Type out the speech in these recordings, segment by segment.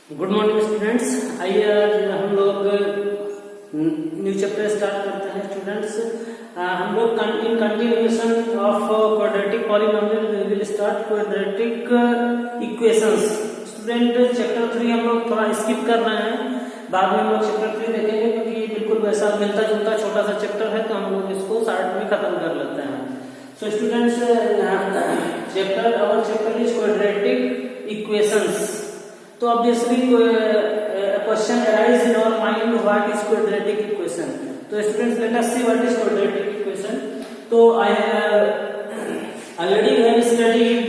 Good morning students. आइए आज हम लोग न्यू चैप्टर स्टार्ट करते हैं स्टूडेंट्स। हम लोग in continuation of quadratic polynomial we will start quadratic equations. Student chapter 3 हम लोग थोड़ा स्किप कर रहे हैं, बाद में हम लोग चैप्टर 3 देखेंगे क्योंकि ये बिल्कुल वैसा मिलता जुलता छोटा सा चैप्टर है, तो हम लोग इसको शॉर्ट में खत्म कर लेते हैं। So students chapter is quadratic equations. तो obviously question arise in our mind what is quadratic equation. तो students let us see what is quadratic equation. तो I already have studied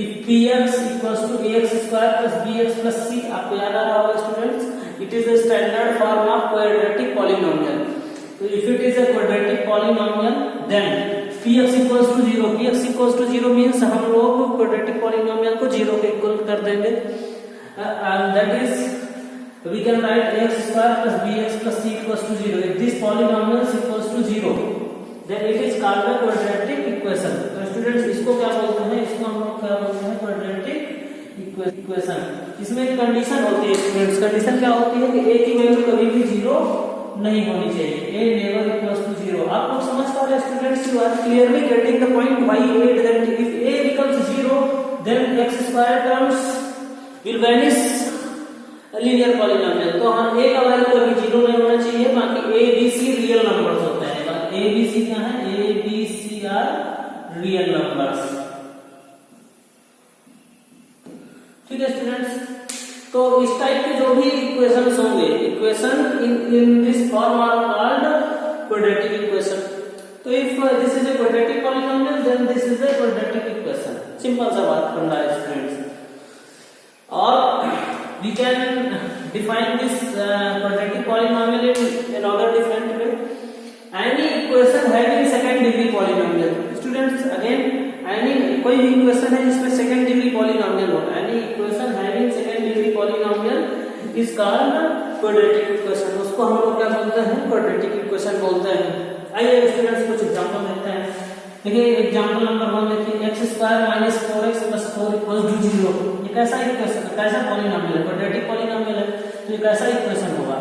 if px equals to ax square plus bx plus c। आपको याद आ रहा होगा students, it is the standard form of quadratic polynomial. तो if it is a quadratic polynomial then px equals to 0, px equals to 0 means हम लोग quadratic polynomial को 0 के इक्वल कर देंगे। And that is we can write ax square plus bx plus c equals to 0. If this polynomial is equals to 0 then it is called a quadratic equation। तो students इसको क्या बोलते हैं, इसको हम लोग क्या बोलते हैं, क्वाड्रेटिक इक्वेशन। इसमें एक कंडीशन होती है स्टूडेंट्स, कंडीशन क्या होती है कि a की वैल्यू कभी भी 0 नहीं होनी चाहिए, a never equals to 0। आप लोग समझ पा रहे हैं students, you are clearly getting the point why you need that if a becomes 0 then x square terms will vanish a linear polynomial। तो हम a का वैल्यू कभी 0 नहीं होना चाहिए, बाकी a b c real numbers होते हैं। a b c क्या है, a b c are real numbers. ठीक है स्टूडेंट्स, तो इस टाइप के जो भी इक्वेशंस होंगे, equation in this form are called quadratic equation. तो if this is a quadratic polynomial then this is a quadratic equation. Simple सा बात फंडा है students. Or we can define this quadratic polynomial in another different way। Any equation having second degree polynomial। Students again, any कोई भी equation है जिसमें second degree polynomial हो, any equation having second degree polynomial is called quadratic equation। उसको हम लोग क्या बोलते हैं, quadratic equation बोलते हैं। आइए स्टूडेंट्स कुछ एग्जांपल देखते हैं। देखिए एग्जांपल नंबर 1 देखिए, x square minus 4x plus 4 equal to 0। ये कैसा इक्वेशन, कैसा पॉलिनोमियल है, क्वाड्रेटिक पॉलिनोमियल है, तो ये कैसा इक्वेशन होगा,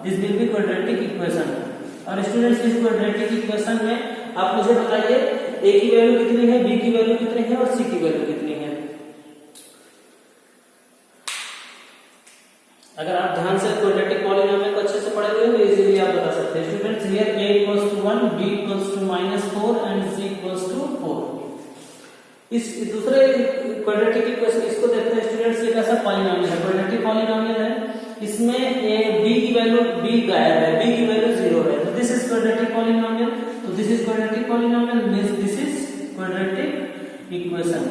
this will be quadratic equation. और स्टूडेंट्स इस क्वाड्रेटिक इक्वेशन में आप मुझे बताइए a की वैल्यू कितनी है, b की वैल्यू कितनी है और c की वैल्यू कितनी है। अगर आप ध्यान से क्वाड्रेटिक पॉलिनोमियल को अच्छे से पढ़ेंगे तो इजीली आप बता सकते हैं। Students here a equals to 1, b equals to -4 and c equals to 4। इस दूसरे क्वाड्रेटिक इक्वेशन इसको देखते हैं स्टूडेंट्स, ये कैसा पॉलिनोमियल है, क्वाड्रेटिक पॉलिनोमियल है, इसमें a b की वैल्यू b गायब है, b की वैल्यू 0 है, तो दिस इज क्वाड्रेटिक पॉलिनोमियल। तो this is quadratic polynomial means this is quadratic equation.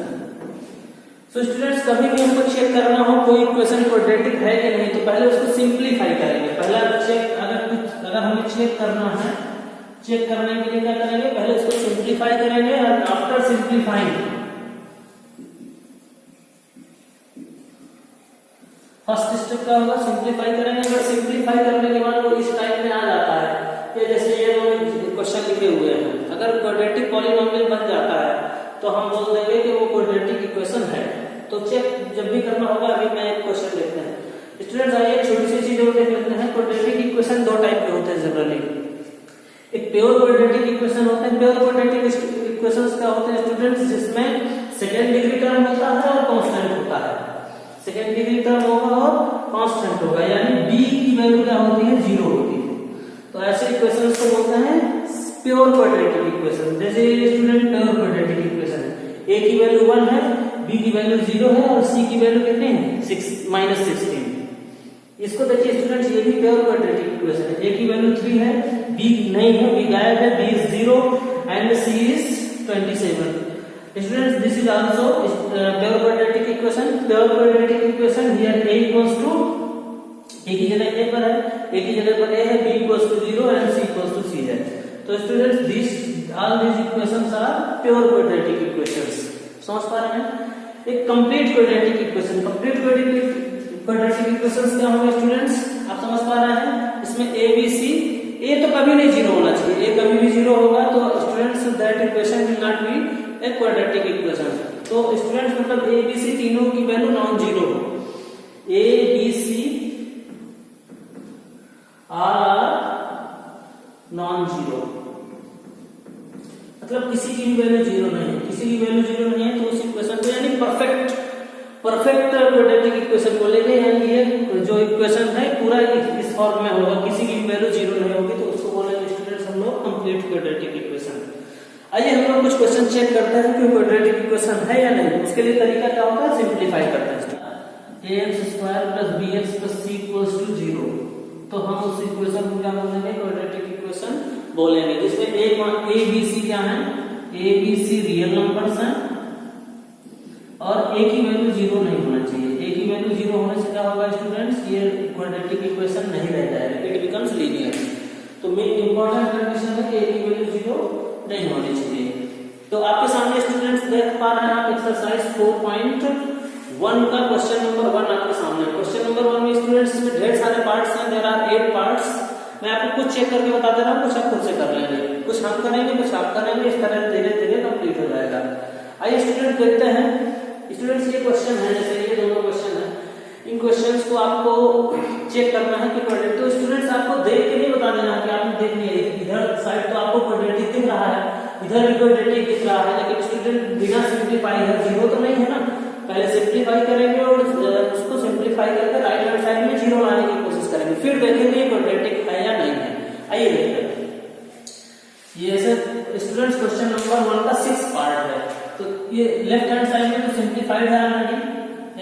तो स्टूडेंट्स कभी भी हमको चेक करना हो कोई इक्वेशन क्वाड्रेटिक है कि नहीं, तो पहले उसको सिंपलीफाई करेंगे। पहला चेक अगर हमें चेक करना है, चेक करने के लिए क्या करेंगे, पहले उसको सिंपलीफाई करेंगे और आफ्टर सिंपलीफाइंग फर्स्ट स्टेप क्या होगा, सिंपलीफाई करेंगे। अगर सिंपलीफाई करने के बाद वो इस टाइप में आ जाता है कि जैसे ये क्वेश्चन लिखे हुए हैं, अगर क्वाड्रेटिक पॉलिनोमियल बन जाता है तो हम बोल देंगे कि वो क्वाड्रेटिक इक्वेशन है। तो चेक जब भी करना होगा, अभी मैं एक क्वेश्चन देखते हैं स्टूडेंट्स। आइए छोटी सी चीज और देख लेते हैं। क्वाड्रेटिक इक्वेशन दो टाइप के होते हैं जनरली, एक प्योर क्वाड्रेटिक इक्वेशन होते हैं। प्योर क्वाड्रेटिक इक्वेशंस क्या होते हैं स्टूडेंट्स, जिसमें सेकेंड डिग्री टर्म होता है और कांस्टेंट होता है। सेकेंड डिग्री टर्म होगा और कांस्टेंट होगा, यानी b की वैल्यू क्या होती है, 0 होती है। तो ऐसे इक्वेशंस को बोलते हैं प्योर क्वाड्रेटिक इक्वेशन। जैसे स्टूडेंट प्योर क्वाड्रेटिक इक्वेशन है, a की वैल्यू 1 है, b की वैल्यू 0 है और c की वैल्यू कितनी है, -16। इसको देखिए स्टूडेंट्स, ये भी प्योर क्वाड्रेटिक इक्वेशन है, a की वैल्यू 3 है, b नहीं है, b गायब है, b is 0 and c is 27। Students, this is also pure quadratic equation। Pure quadratic equation here a equals to, a की जगह a पर है, a की जगह पर a है, b equals to 0 and c equals to c है। तो students all these equations are pure quadratic equations। समझ पा रहे हैं। एक complete quadratic equation, complete quadratic equations क्या होंगे स्टूडेंट्स, आप समझ पा रहे हैं। इसमें a b c, a तो कभी नहीं 0 होना चाहिए, a कभी भी 0 होगा तो students that equation will not be a quadratic equation. तो स्टूडेंट्स मतलब a b c तीनों की वैल्यू नॉन जीरो हो, a b c are non zero, मतलब किसी की भी वैल्यू जीरो नहीं है, किसी की वैल्यू जीरो नहीं है तो उस इक्वेशन को यानी परफेक्ट क्वाड्रेटिक इक्वेशन बोलेंगे। यानी ये जो इक्वेशन है पूरा इस फॉर्म में होगा, किसी की भी वैल्यू जीरो नहीं होगी तो उसको बोलेंगे स्टूडेंट्स हम लोग कंप्लीट क्वाड्रेटिक इक्वेशन। आइए हम लोग कुछ क्वेश्चन चेक करते हैं कि क्वाड्रेटिक इक्वेशन है या नहीं। उसके लिए तरीका क्या होता है, सिंप्लीफाई करते हैं। ax² + bx + c = 0, तो हम उस इक्वेशन को क्या बोलेंगे, क्वाड्रेटिक इक्वेशन बोलेंगे, जिसमें a b c क्या है, a b c real numbers हैं और a की वैल्यू जीरो नहीं होना चाहिए। a की वैल्यू जीरो होने से क्या होगा स्टूडेंट्स, ये क्वाड्रेटिक इक्वेशन नहीं रह जाएगा, इट बिकम्स लीनियर। तो मेन इंपॉर्टेंट कंडीशन है कि a की वैल्यू जीरो नहीं होनी चाहिए। तो आपके सामने स्टूडेंट्स देख पा रहे हैं आप एक्सरसाइज 4.1 का क्वेश्चन नंबर 1 आपके सामने। क्वेश्चन नंबर 1 में स्टूडेंट्स इसमें ढेर सारे पार्ट्स हैं, देयर आर 8 पार्ट्स। मैं आपको कुछ चेक करके बता दे रहा हूँ, कुछ आप खुद से कर लेंगे, कुछ हम करेंगे कुछ आप करेंगे, इस तरह धीरे धीरे कंप्लीट हो जाएगा। आइए स्टूडेंट देखते हैं। स्टूडेंट्स ये क्वेश्चन है, जैसे ये दोनों क्वेश्चन है, इन क्वेश्चंस को आपको चेक करना है कि क्वाड्रेटिक, तो स्टूडेंट्स आपको देख के नहीं बता देना कि आपने देख लिया, इधर साइड तो आपको क्वाड्रेटिक दिख रहा है, इधर भी क्वाड्रेटिक दिख रहा है, लेकिन स्टूडेंट बिना सिंप्लीफाई है, जीरो तो नहीं है ना, पहले सिंप्लीफाई करेंगे और उसको सिंप्लीफाई करके राइट हैंड साइड में जीरो लाने की कोशिश करेंगे, फिर देखेंगे क्वाड्रेटिक है या नहीं है। आइए देखते हैं। ये स्टूडेंट्स क्वेश्चन नंबर 1 का 6 पार्ट है, तो ये लेफ्ट हैंड साइड में तो सिंप्लीफाइड है ऑलरेडी,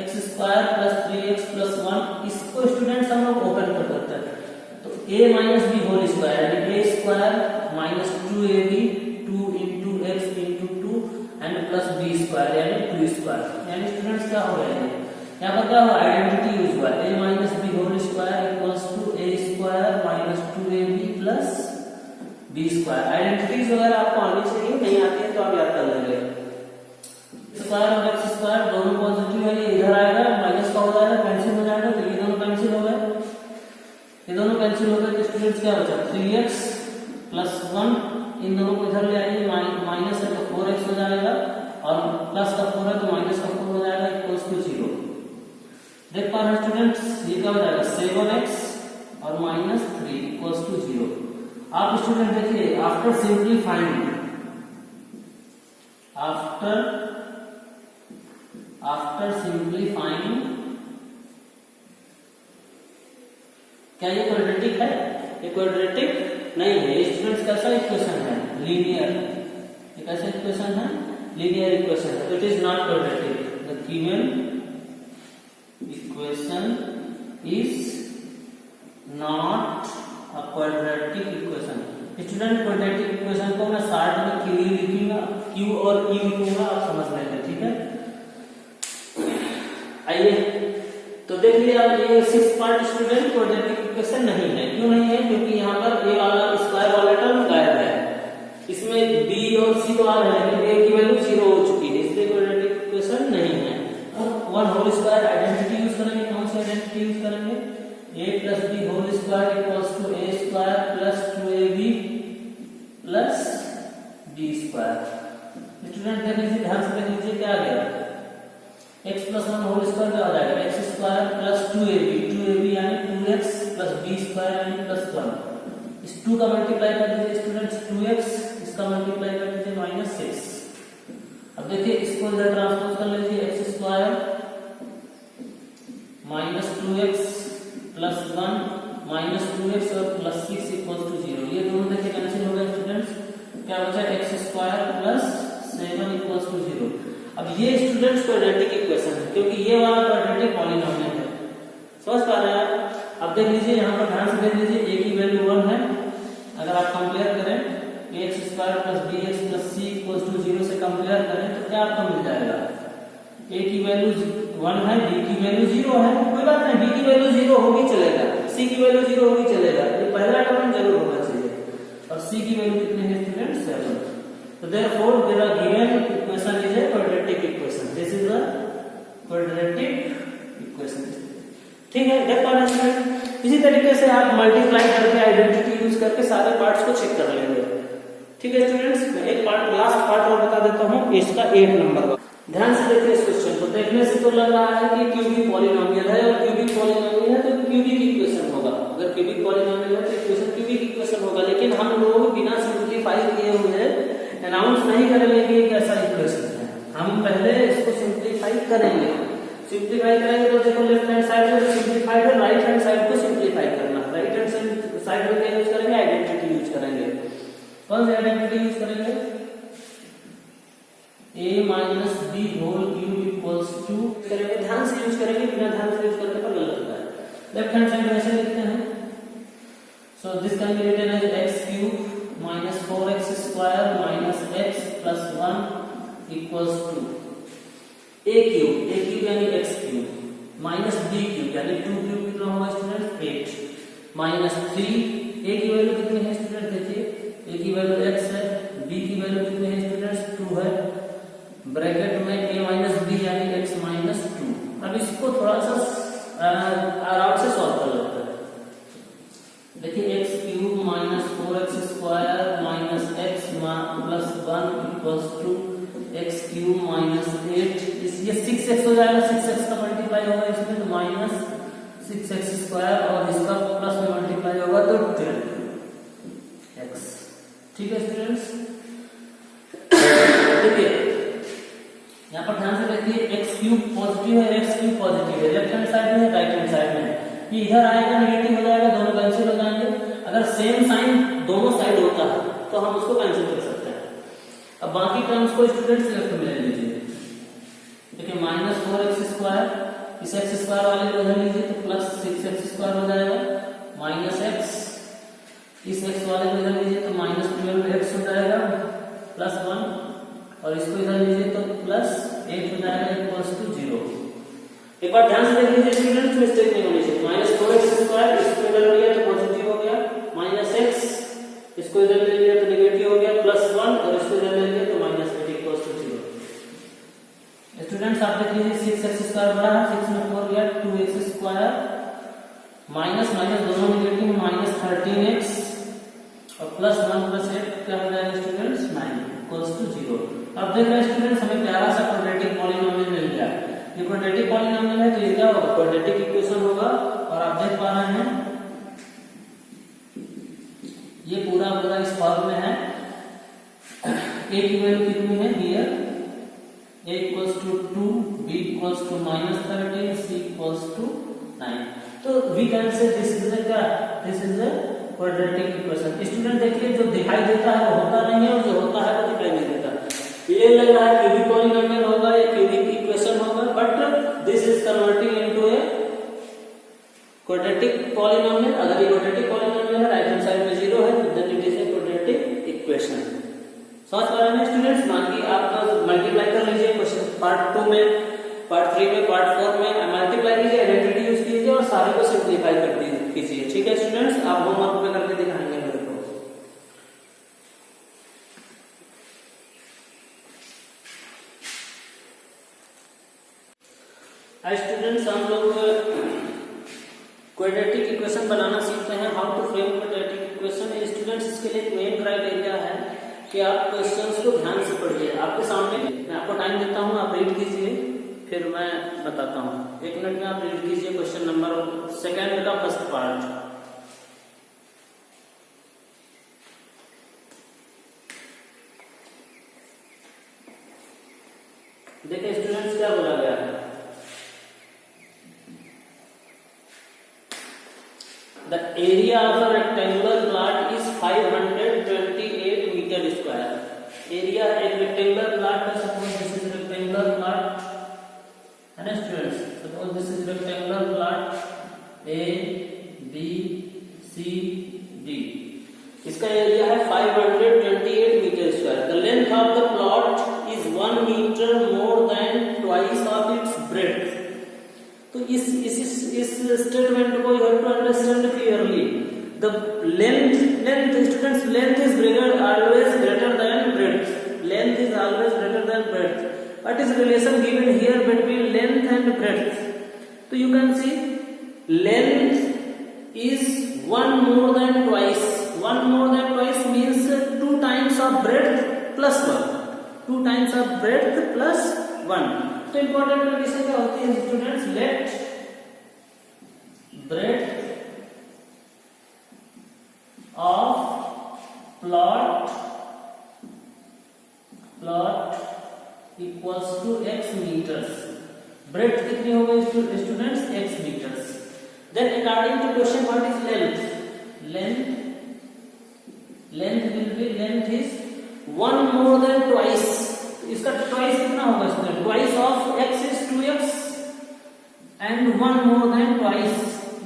x² + 3x + 1, इसको स्टूडेंट्स हम लोग ओपन कर देते हैं। तो a - b होल स्क्वायर यानी a² - 2ab 2 × x × 2 and plus b² यानी 2², यानी स्टूडेंट्स क्या हो रहा है, यहाँ पर क्या हो, आइडेंटिटी यूज हुआ, a - b whole square = a² - 2ab + b²। Identities वगैरह आपको आनी चाहिए, नहीं आती है तो आप याद कर लेंगे। स्क्वायर और x² दोनों पॉजिटिव है, ये इधर आएगा, माइनस का हो जाएगा, कैंसिल हो जाएगा, तो ये दोनों कैंसिल हो गए, ये दोनों कैंसिल हो गए, तो स्टूडेंट्स क्या बचा, 3x + 1, इन दोनों को इधर ले आएंगे, माइनस है तो 4x हो जाएगा और प्लस का 4 है तो माइनस का 4 हो जाएगा, = 0। देख पा रहे हैं स्टूडेंट्स, ये क्या हो जाएगा, 7x और -3 = 0। आप स्टूडेंट देखिए, आफ्टर सिंप्लीफाइंग क्या ये क्वाड्रेटिक है, ये क्वाड्रेटिक नहीं है। स्टूडेंट्स कैसा इक्वेशन है, लीनियर, ये कैसा इक्वेशन है, लीनियर इक्वेशन है, तो it is not quadratic. The given equation is not a quadratic equation. Student quadratic equation को मैं शॉर्ट में क्यू लिखूंगा, क्यू और ई लिखूंगा, आप समझ लेंगे, ठीक है। आइए तो देख लिया, ये 6 पार्ट स्टूडेंट क्वाड्रेटिक इक्वेशन नहीं है। क्यों नहीं है, क्योंकि यहाँ पर ए वाला स्क्वायर वाला टर्म गायब है, इसमें बी और सी तो आ रहे हैं, लेकिन ए की वैल्यू 0 हो चुकी है, इसलिए क्वाड्रेटिक इक्वेशन नहीं है। 1 होल स्क्वायर आइडेंटिटी यूज करेंगे, कौन सी आइडेंटिटी यूज करेंगे, a + b whole square = a² + 2ab + b²। Student देख लीजिए, ध्यान से देख लीजिए क्या आ गया, x + 1 होल स्क्वायर क्या हो जाएगा, x² + 2ab यानी 2x + b² यानी +1। इस 2 का मल्टीप्लाई कर दीजिए स्टूडेंट्स, 2x, इसका मल्टीप्लाई कर दीजिए -6। अब देखिए इसको इधर ट्रांसपोज कर लीजिए, x² - 2x + 1 -2x और +6 = 0। ये दोनों देखिए कैंसिल हो गए स्टूडेंट्स, क्या बचा, x² + 7 = 0। अब ये स्टूडेंट्स क्वाड्रेटिक इक्वेशन है, क्योंकि ये वाला क्वाड्रेटिक पॉलिनोमियल है, समझ पा रहे हैं आप। अब देख लीजिए, यहाँ पर ध्यान से देख लीजिए, a की वैल्यू 1 है, अगर आप कंपेयर करें ax² + bx + c = 0 से कंपेयर करें तो क्या आपको मिल जाएगा, a की वैल्यू 1 है, b की वैल्यू 0 है, कोई बात नहीं, b की वैल्यू 0 होगी चलेगा, c की वैल्यू 0 होगी चलेगा, ये पहला टर्म जरूर होना चाहिए। और c की वैल्यू कितनी है student, 7। So therefore there are given equation is a quadratic equation. This is a quadratic equation. ठीक है, देख पा रहे हैं स्टूडेंट। इसी तरीके से आप मल्टीप्लाई करके आइडेंटिटी यूज करके सारे पार्ट्स को चेक कर लेंगे, ठीक है स्टूडेंट्स। मैं एक पार्ट लास्ट पार्ट और बता देता हूँ, इसका 8 नंबर का। ध्यान से देखिए इस क्वेश्चन को, देखने से तो लग रहा है कि क्यूबिक पॉलिनोमियल है, और क्यूबिक पॉलिनोमियल है तो क्यूबिक इक्वेशन होगा। अगर क्यूबिक पॉलिनोमियल है तो इक्वेशन क्यूबिक इक्वेशन होगा, लेकिन हम लोग बिना सिंप्लीफाई किए हुए अनाउंस नहीं करेंगे कि एक ऐसा इक्वेशन है। हम पहले इसको सिंप्लीफाई करेंगे। सिंप्लीफाई करेंगे तो देखो लेफ्ट हैंड साइड में सिंप्लीफाइड है, राइट हैंड साइड को सिंप्लीफाई करना। राइट हैंड साइड में क्या यूज करेंगे? आइडेंटिटी यूज करेंगे। कौन सी आइडेंटिटी यूज करेंगे? a minus b whole cube equals to करेंगे, ध्यान से यूज करेंगे, बिना ध्यान से यूज करने पर गलत होता है। लेफ्ट हैंड साइड में ऐसे लिखते हैं, so this can be written as x cube minus 4x square minus x plus 1 equals to a cube यानी x cube minus b cube यानी 2 क्यूब कितना होगा स्टूडेंट? 8 माइनस 3। a की वैल्यू कितनी है स्टूडेंट? देखिए a की वैल्यू x है, b की वैल्यू कितनी है स्टूडेंट्स? 2 है। ब्रैकेट में a माइनस बी यानी x माइनस 2। अब इसको थोड़ा सा आराम से सॉल्व कर लेते हैं। देखिए x cube minus 4x square minus x plus 1 equals to x cube minus 8। ये 6x हो जाएगा, 6x का मल्टीप्लाई होगा इसमें तो माइनस 6x स्क्वायर और इसका प्लस में मल्टीप्लाई होगा तो 10x। ठीक है स्टूडेंट्स, देखिए यहाँ पर ध्यान से देखिए x क्यूब पॉजिटिव है, x क्यूब पॉजिटिव है, लेफ्ट हैंड साइड में राइट हैंड साइड में। ये इधर आएगा नेगेटिव हो जाएगा, दोनों कैंसिल हो जाएंगे। अगर सेम साइन दोनों साइड होता है तो हम उसको कैंसिल कर सकते हैं। अब बाकी टर्म्स को स्टूडेंट्स लेफ्ट में ले लीजिए। देखिए माइनस 4x स्क्वायर, इस x स्क्वायर वाले को इधर लीजिए तो प्लस 6x स्क्वायर हो जाएगा, माइनस x, इस x वाले को इधर लीजिए तो माइनस 12x हो जाएगा प्लस 1, और इसको इधर लीजिए तो प्लस 8 हो जाएगा इक्वल्स टू 0। एक बार ध्यान से देख लीजिए स्टूडेंट्स, मिस्टेक नहीं होनी चाहिए। माइनस 4x स्क्वायर इसको इधर लिया तो पॉजिटिव हो गया, माइनस x इसको इधर ले लिया तो नेगेटिव हो गया, प्लस 1 और इसको इधर ले लिया तो माइनस 8 इक्वल्स टू 0। स्टूडेंट्स आप देख लीजिए 6x स्क्वायर बड़ा है, 6 में 4 गया 2x स्क्वायर माइनस माइनस दोनों नेगेटिव माइनस 13x और प्लस 1 प्लस 8 क्या हो जाएगा स्टूडेंट्स? 9 equals to 0। अब देख रहे हैं स्टूडेंट्स हमें प्यारा सा क्वाड्रेटिक पॉलिनोमियल मिल गया। ये क्वाड्रेटिक पॉलिनोमियल है तो ये क्या होगा? क्वाड्रेटिक इक्वेशन होगा। और आप देख पा रहे हैं ये पूरा इस फॉर्म में है। a की वैल्यू कितनी है? Here a equals to 2, b equals to minus 13, c equals to 9। तो we can say this is a quadratic equation. Student देखिए जो दिखाई देता है वो होता नहीं है और जो होता है वो दिखाई नहीं देता। ये लग रहा है क्यूबिक पॉलिनोमियल होगा या क्यूबिक इक्वेशन होगा, but this is converting into a quadratic polynomial. अगर ये क्वाड्रेटिक पॉलिनोमियल है, राइट हैंड साइड में 0 है, तो then it is a quadratic equation. समझ पा रहे हैं स्टूडेंट्स? बाकी आप मल्टीप्लाई कर लीजिए क्वेश्चन पार्ट 2 में, पार्ट 3 में, पार्ट 4 में मल्टीप्लाई कीजिए, आइडेंटिटी यूज कीजिए और सारे को सिंप्लीफाई कर कीजिए। ठीक है स्टूडेंट्स, आप होमवर्क में करके दिखाएंगे मेरे को। आज स्टूडेंट्स हम लोग क्वाड्रेटिक इक्वेशन बनाना सीखते हैं, how to frame quadratic equation. Students इसके लिए मेन क्राइटेरिया है कि आप क्वेश्चंस को ध्यान से पढ़िए। आपके सामने मैं आपको टाइम देता हूं, आप रीड कीजिए, फिर मैं बताता हूं। 1 मिनट में आप रीड कीजिए क्वेश्चन नंबर 2 का फर्स्ट पार्ट। देखिए स्टूडेंट्स क्या बोला गया है। The area of a rectangular plot is 528 meter square. Area एक rectangular plot है, suppose this is rectangular plot, है ना students? Suppose this is rectangular plot A, B, C, D. इसका एरिया है 528 metre square. The length of the plot is 1 meter more than twice of its breadth. तो इस statement को you have to understand clearly. The length students, length is always greater than breadth. Length is always greater than breadth. What is relation given here between length and breadth? तो you can see length is 1 more than twice. 1 more than twice means 2 times of breadth plus 1. 2 times of breadth plus 1. तो important condition क्या होती है students? Let breadth of plot equals to x metres, breadth कितनी हो गई students, x metres. Then according to question what is length, length is 1 more than twice, इसका twice कितना होगा student, twice of x is 2x and 1 more than twice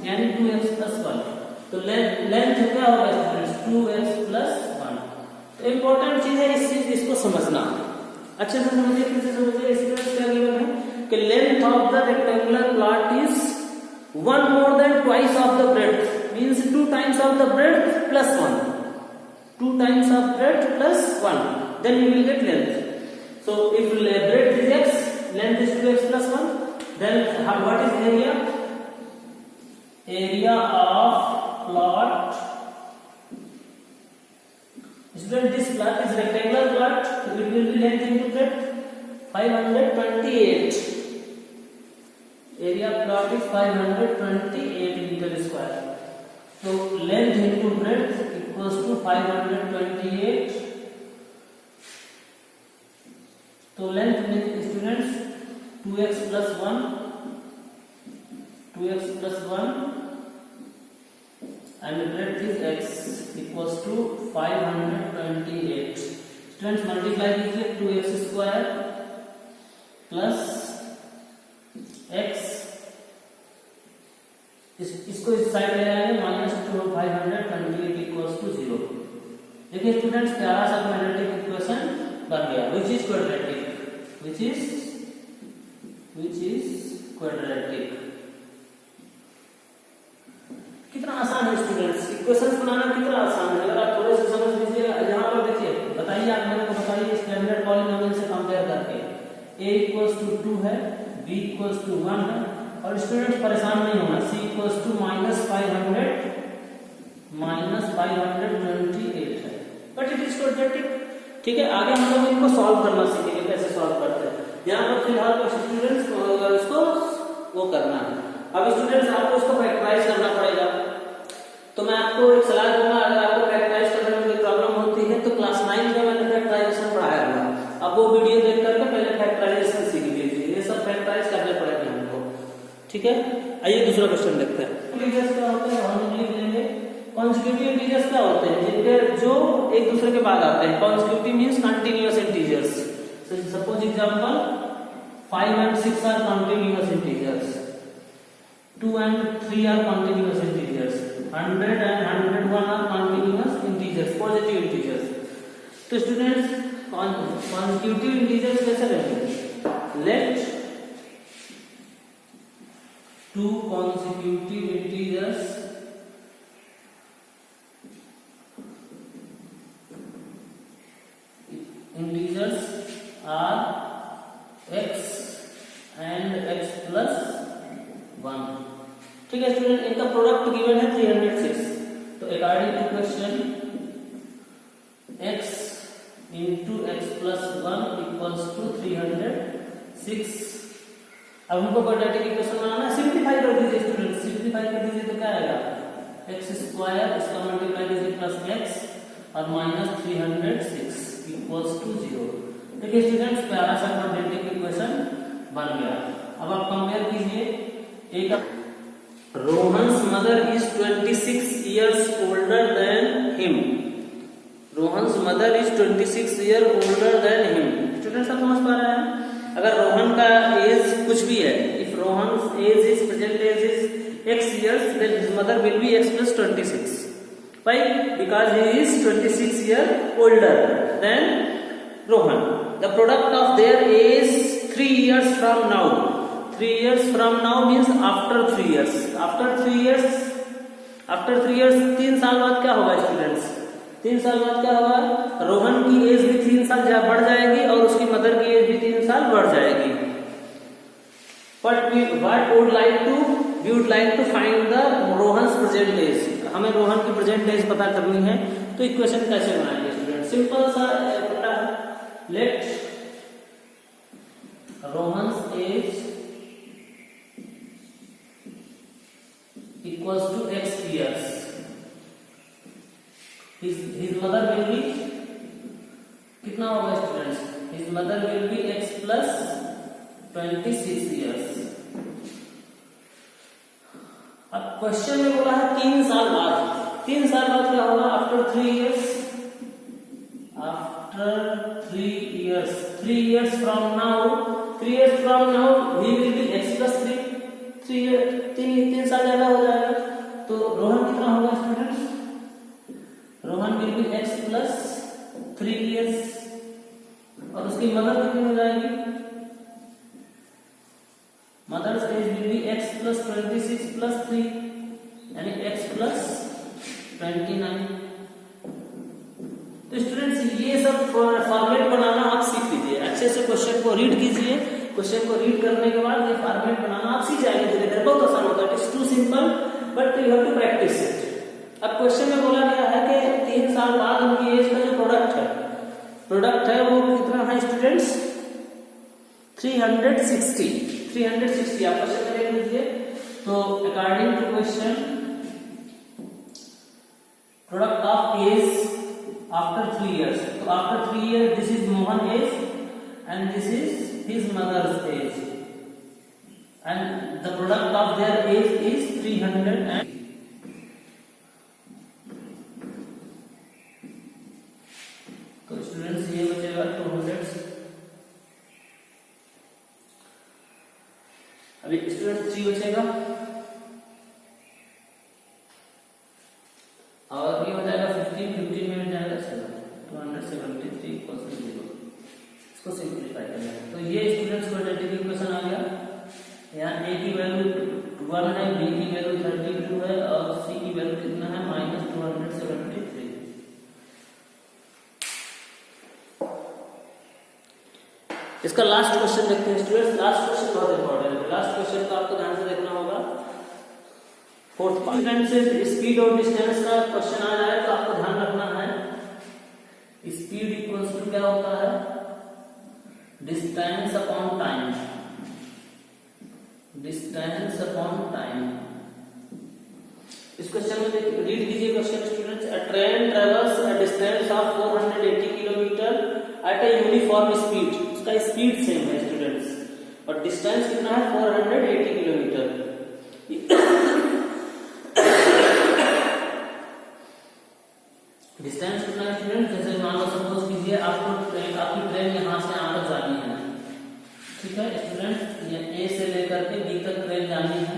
यानी 2x plus 1, तो length क्या होगा स्टूडेंट्स, 2x plus 1। तो important चीज है इस चीज, इसको समझना अच्छे से समझिए, कैसे समझिए। स्टूडेंट्स क्या गिवन है कि length of the rectangular plot is 1 more than twice of the breadth, means 2 times of the breadth plus 1, 2 times of breadth plus 1, then you will get length. So if breadth is x, length is 2x plus 1, then what is area? Area of plot, student this plot is rectangular plot, so it will be length into breadth 528, area plot is 528 meter square, so length into breadth equals to 528, तो length में students 2x plus 1 and breadth is x equals to 528। Students multiply कीजिए, 2x square plus x, इसको इस side ले आएंगे, -528 equals to 0। देखिए students प्यारा सा क्वाड्रेटिक इक्वेशन बन गया, which is quadratic, which is quadratic। कितना आसान है स्टूडेंट्स, इक्वेशंस बनाना कितना आसान है, अगर आप थोड़े से समझ लीजिएगा। यहाँ पर देखिए, बताइए आप मेरे को, बताइए स्टैंडर्ड पॉलिनोमियल से कंपेयर करके, a इक्वल्स टू 2 है, b इक्वल्स टू 1 है, और स्टूडेंट्स परेशान नहीं होना, c इक्वल्स टू -528 है, बट इट इज क्वाड्रेटिक। ठीक है, आगे हम लोग इनको सॉल्व करना सीखेंगे, कैसे सॉल्व करते हैं। यहाँ पर फिलहाल स्टूडेंट्स इसको वो करना है। अब स्टूडेंट्स आपको इसको फैक्टराइज करना पड़ेगा, तो मैं आपको एक सलाह दूंगा, अगर आपको फैक्टराइज करने में कोई प्रॉब्लम होती है तो क्लास 9 में मैंने फैक्टराइजेशन पढ़ाया हुआ, अब वो वीडियो देख करके पहले फैक्टराइजेशन सीख लीजिए, ये सब फैक्टराइज करने पड़ेंगे हमको। ठीक है, आइए दूसरा क्वेश्चन देखते हैं। इंटीजर्स क्या होते हैं, हम लिख लेंगे। कॉन्सेक्यूटिव इंटीजर्स क्या होते हैं, जिनके जो एक दूसरे के बाद आते हैं। Consecutive means continuous integers. Suppose example 5 and 6 are continuous integers, 2 and 3 are continuous integers, 100 and 101 are continuous integers, positive integers। तो स्टूडेंट्स कॉन्सेक्यूटिव इंटीजर्स कैसे रहेंगे, late 2 consecutive integers are x and x plus 1। ठीक है student, इनका product given है 306, तो according to question x into x plus 1 equals to 306। अब हमको क्वाड्रेटिक इक्वेशन बनाना है, सिंपलीफाई कर दीजिए स्टूडेंट, सिंपलीफाई कर दीजिए तो क्या आएगा, x स्क्वायर इसका मल्टीप्लाई कीजिए प्लस x और -306 इक्वल्स टू 0। देखिए स्टूडेंट्स प्यारा सा क्वाड्रेटिक इक्वेशन बन गया। अब आप कंपेयर कीजिए, एक Rohan's mother is 26 years older than him, Rohan's mother is 26 years older than him। Students आप समझ पा रहे हैं, अगर रोहन का एज कुछ भी है, if Rohan's age is present age is x years, then his mother will be x plus 26। Why? Because he is 26 years older than Rohan। The product of their age 3 years from now, 3 years from now means after 3 years, after 3 years 3 साल बाद क्या होगा students, 3 साल बाद क्या होगा, रोहन की as भी 3 साल बढ़ जाएगी और उसकी मदर की एज भी 3 साल बढ़ जाएगी। But we would like to find the Rohan's present age। हमें रोहन की प्रेजेंट एज पता करनी है, तो इक्वेशन कैसे बनाएंगे स्टूडेंट, सिंपल सा बेटा, let Rohan's age equals to x years, mother will be कितना होगा students? His mother will be x plus 26 years. अब क्वेश्चन में बोला है 3 साल बाद। 3 साल बाद क्या होगा? After 3 years, after 3 years, 3 years from now, 3 years from now he will be x plus 3। 3 साल ज्यादा हो जाएगा, तो रोहन कितना होगा students? Rohan will be x plus 3 years, और उसकी मदर कितनी हो जाएगी? Mother's age will be x plus 26 plus 3, यानी x प्लस 29। तो स्टूडेंट्स ये सब फॉर्मेट बनाना आप सीख लीजिए, अच्छे से क्वेश्चन को रीड कीजिए। क्वेश्चन को रीड करने के बाद ये फॉर्मेट बनाना आप सीख जाएंगे धीरे धीरे, बहुत आसान होता है। It's too simple but you have to practice it. अब क्वेश्चन में बोला गया है कि 3 साल बाद उनकी एज का जो प्रोडक्ट है वो कितना है स्टूडेंट्स? 360। आप क्वेश्चन में देख लीजिए। तो according to question, product of age after 3 years, तो after 3 years this is Mohan age and this is his mother's age, and the product of their age is 300 and तो स्टूडेंट्स ये बचेगा 200। अभी स्टूडेंट्स 3 बचेगा, और ये हो जाएगा 15 में हो जाएगा 273 = 0। इसको सिंप्लीफाई करना है। तो ये स्टूडेंट्स क्वाड्रेटिक इक्वेशन आ गया। यहाँ a की वैल्यू 1 है, b की वैल्यू 32 है, और c की वैल्यू कितना है? -273। इसका लास्ट क्वेश्चन देखते हैं स्टूडेंट्स। लास्ट क्वेश्चन बहुत इंपॉर्टेंट है। लास्ट क्वेश्चन को आपको ध्यान से देखना होगा। 4th पार्ट से स्पीड और डिस्टेंस का क्वेश्चन आ जाए तो आपको ध्यान रखना है, स्पीड इक्वल्स टू क्या होता है? Distance upon time. Distance upon time. इस क्वेश्चन में रीड कीजिए question students. A train travels a distance of 480 kilometre at a uniform speed. उसका स्पीड सेम है स्टूडेंट्स, और डिस्टेंस कितना है? 480 किलोमीटर। डिस्टेंस कितना है स्टूडेंट? जैसे मान लो सपोज कीजिए आपकी ट्रेन यहाँ से यहाँ तक जानी है, ठीक है स्टूडेंट? ये ए से लेकर के बी तक ट्रेन जानी है,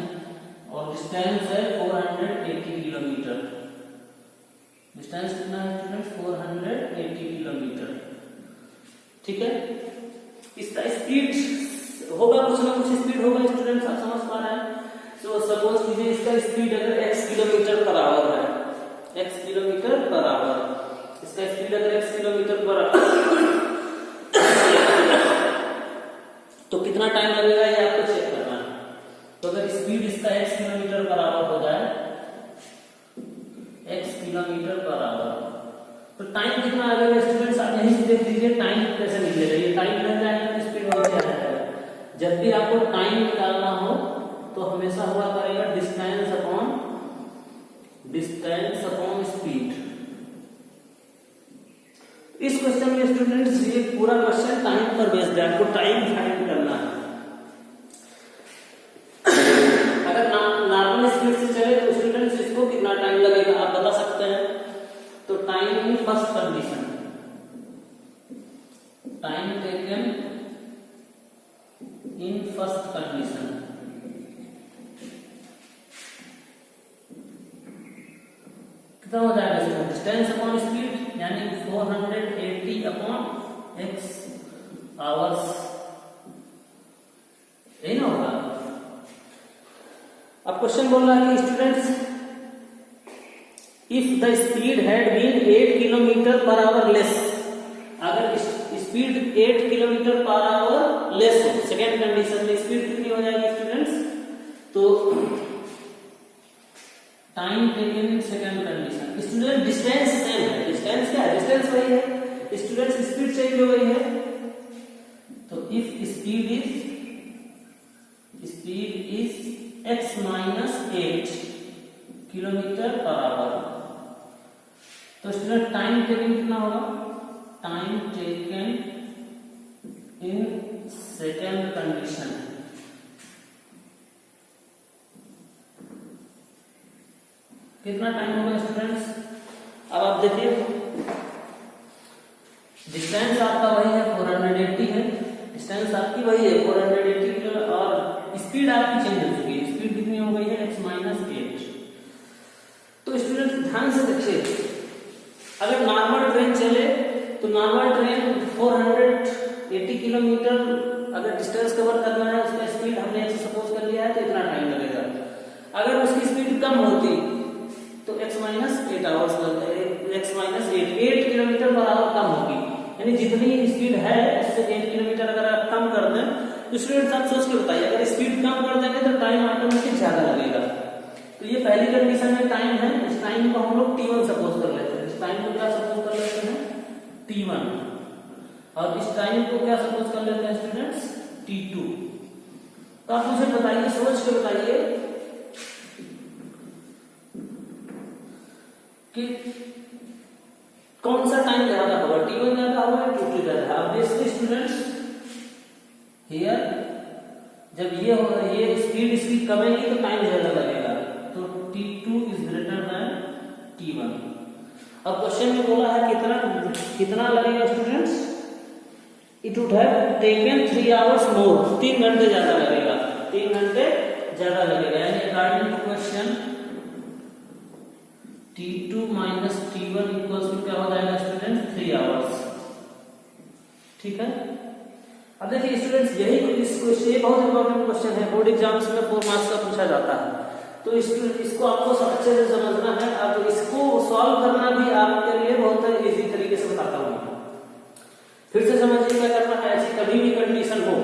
और डिस्टेंस है 480 किलोमीटर। डिस्टेंस कितना है स्टूडेंट? 480 किलोमीटर, ठीक है? इसका स्पीड होगा, कुछ ना कुछ स्पीड होगा स्टूडेंट्स, आप समझ पा रहे हैं? तो सपोज कीजिए इसका स्पीड अगर x किलोमीटर पर आवर है, x किलोमीटर पर आवर, इसका स्पीड अगर x किलोमीटर पर आवर तो कितना टाइम लगेगा ये आपको चेक करना है। तो अगर स्पीड इसका x किलोमीटर पर आवर हो जाए, x किलोमीटर पर आवर, तो टाइम कितना आ जाएगा स्टूडेंट्स? आप यहीं से देख लीजिए टाइम कैसे निकलेगा। ये टाइम लग जाएगा तो स्पीड हो जाएगा। जब भी आपको टाइम निकालना हो तो हमेशा हुआ करेगा डिस्टेंस अपॉन स्पीड। इस क्वेश्चन में स्टूडेंट्स ये पूरा क्वेश्चन टाइम पर बेस्ड है, आपको टाइम फाइंड करना है। अगर नॉर्मल स्पीड से चले तो स्टूडेंट्स इसको कितना टाइम लगेगा आप बता सकते हैं? तो time in first condition, time taken in first condition, कितना हो जाएगा इसका? डिस्टेंस अपॉन स्पीड यानी 480 अपॉन x आवर्स, यही ना होगा। अब क्वेश्चन बोल रहा है कि students if the speed had been 8 kilometre per hour less, अगर speed 8 kilometre per hour less हो, सेकेंड कंडीशन में स्पीड कितनी हो जाएगी स्टूडेंट्स? तो time taken in second condition. Student distance same है, डिस्टेंस क्या है? डिस्टेंस वही है, स्टूडेंट्स स्पीड चेंज हो गई है। तो if speed is x - 8 kilometre per our तो स्टूडेंट टाइम टेकन कितना होगा, time taken in second condition, कितना टाइम होगा स्टूडेंट्स। अब आप देखिए डिस्टेंस आपका वही है 480 है, डिस्टेंस आपकी वही है 480 किलो और स्पीड आपकी चेंज हो चुकी है, स्पीड कितनी हो गई है x-8। तो स्टूडेंट्स ध्यान से देखिए, अगर नॉर्मल ट्रेन चले तो नॉर्मल ट्रेन 480 किलोमीटर अगर डिस्टेंस कवर करना है, उसका स्पीड हमने ऐसे सपोज कर लिया है तो इतना टाइम लगेगा। अगर उसकी स्पीड कम होती तो x-8 आवर्स लगते, x-8 किलोमीटर पर आवर कम होगी, यानी जितनी स्पीड है उससे 8 किलोमीटर अगर आप कम कर दें तो स्टूडेंट्स आप सोच के बताइए, अगर स्पीड कम कर देंगे तो टाइम ऑटोमेटिक ज्यादा लगेगा। तो ये पहली कंडीशन में टाइम है, इस टाइम को हम लोग t1 सपोज कर लेते हैं, इस टाइम को क्या सपोज कर लेते हैं t1, और इस टाइम को क्या सपोज कर लेते हैं स्टूडेंट्स t2। तो आप मुझे बताइए, सोच के बताइए कि कौन सा टाइम ज्यादा होगा, t1 ज्यादा होगा या t2 ज्यादा। ऑब्वियसली स्टूडेंट्स हियर जब ये होगा, ये स्पीड इसकी कमेगी तो टाइम ज्यादा लगेगा, तो t2 is greater than t1। अब क्वेश्चन में बोला है कितना लगेगा students, it would have taken 3 hours more, 3 घंटे ज्यादा लगेगा, 3 घंटे ज्यादा लगेगा, यानी according to question t2 minus t1 equals to क्या हो जाएगा स्टूडेंट 3 आवर्स। ठीक है, अब देखिए स्टूडेंट्स ये बहुत इंपॉर्टेंट क्वेश्चन है, बोर्ड एग्जाम्स में 4 मार्क्स का पूछा जाता है, तो इसको आपको अच्छे से समझना है। अब इसको सॉल्व करना भी आपके लिए बहुत इजी तरीके से बताता हूँ। फिर से समझिए क्या करना है, ऐसी कभी भी कंडीशन हो,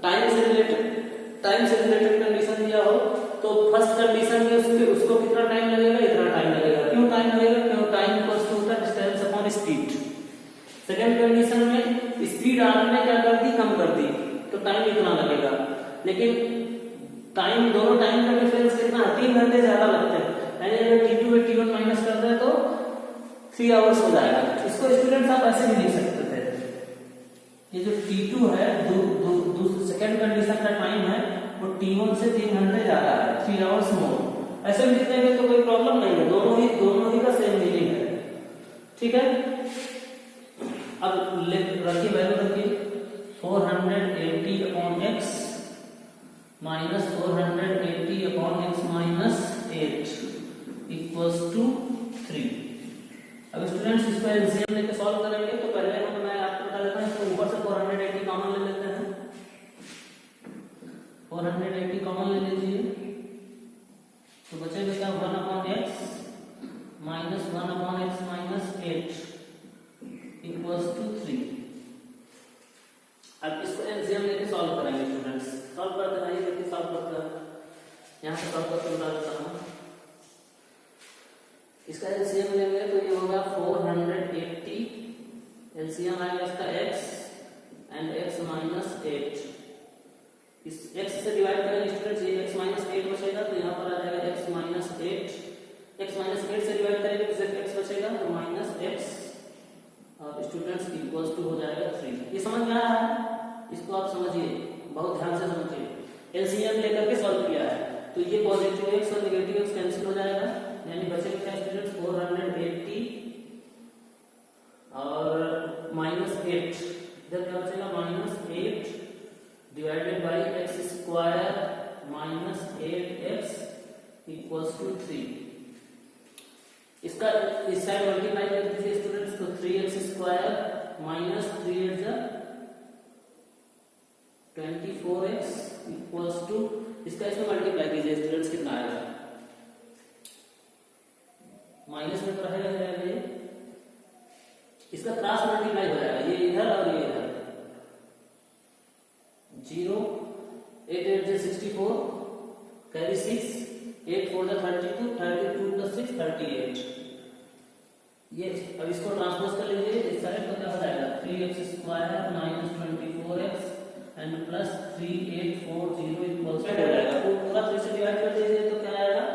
टाइम से रिलेटेड कंडीशन दिया हो तो फर्स्ट कंडीशन में उसको कितना टाइम लगेगा, इतना टाइम लगेगा। क्यों टाइम लगेगा, क्यों टाइम इक्वल्स टू होता है distance upon speed. Second condition में स्पीड आपने क्या कर दी, कम कर दी, तो टाइम इतना लगेगा, लेकिन टाइम दोनों टाइम का डिफरेंस कितना है, 3 घंटे ज्यादा लगते हैं, यानी अगर t2 में t1 माइनस कर दें तो 3 आवर्स हो जाएगा। इसको स्टूडेंट्स आप ऐसे भी लिख सकते थे, ये जो t2 है सेकंड कंडीशन का टाइम है वो t1 से 3 घंटे ज्यादा है, 3 आवर्स मोर, ऐसे भी लिख देंगे तो कोई प्रॉब्लम नहीं है, दोनों ही का सेम मीनिंग है। ठीक है, अब रखिए वैल्यू रखिए 480 upon x minus 480 upon x minus 8 equals to 3। अब स्टूडेंट्स इसको एलसीएम लेके सॉल्व करेंगे, तो पहले मैं आपको बता देता हूं, तो ऊपर से 480 कॉमन ले लेते हैं, 480 कॉमन ले लीजिए, तो बचेगा क्या 1 upon x minus 1 upon x minus 8 equals to 3। अब इसको एलसीएम लेके सॉल्व करेंगे स्टूडेंट्स, सॉल्व करते हैं, देखिए सॉल्व करते हैं, यहाँ से सॉल्व करके बता देता हूँ। इसका एलसीएम लेंगे तो ये होगा 480, एलसीएम आएगा इसका x एंड x माइनस 8, इस x से डिवाइड करेंगे स्टूडेंट्स, ये x माइनस 8 बचेगा, तो यहाँ पर आ जाएगा x माइनस 8 से डिवाइड करेंगे तो सिर्फ x बचेगा, तो माइनस x और स्टूडेंट्स इक्वल्स टू हो जाएगा 3। ये समझ में आ रहा है, इसको आप समझिए, बहुत ध्यान से समझिए, एलसीएम लेकर के सॉल्व किया है, तो ये पॉजिटिव x और नेगेटिव x कैंसिल हो जाएगा, यानी बचेगा क्या स्टूडेंट्स 480 और माइनस 8, इधर क्या बचेगा minus 8 divided by x square minus 8x equals to 3। इसका इस साइड मल्टीप्लाई कर दीजिए स्टूडेंट्स, तो 3x स्क्वायर माइनस 3 जा 24x इक्वल्स टू, इसका इसमें मल्टीप्लाई कीजिए स्टूडेंट्स, कितना आएगा, माइनस में तो रहेगा ये, इसका क्रॉस मल्टीप्लाई हो जाएगा, ये इधर और ये इधर, 0 8 8 से 64 कैरी 6 8 4 जा 32 32 प्लस 6 38। ये अब इसको ट्रांसपोज कर लीजिए, इस साइड तो क्या हो जाएगा 3x square minus 24x and plus 3840 equals to हो जाएगा, तो पूरा 3 से डिवाइड कर दीजिए तो क्या आएगा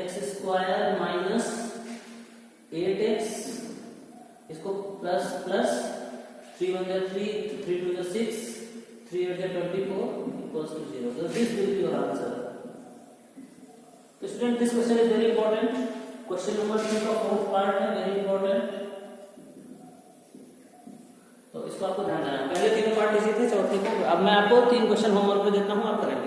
x square minus 8x equals to 0. So this will be your answer. So student, this question is very important. Question number 3 का fourth part है, very important. तो इसको आपको ध्यान देना है. पहले तीनों पार्ट इजी थे, चौथे को अब मैं आपको 3 क्वेश्चन होमवर्क पे देता हूँ, आप करें.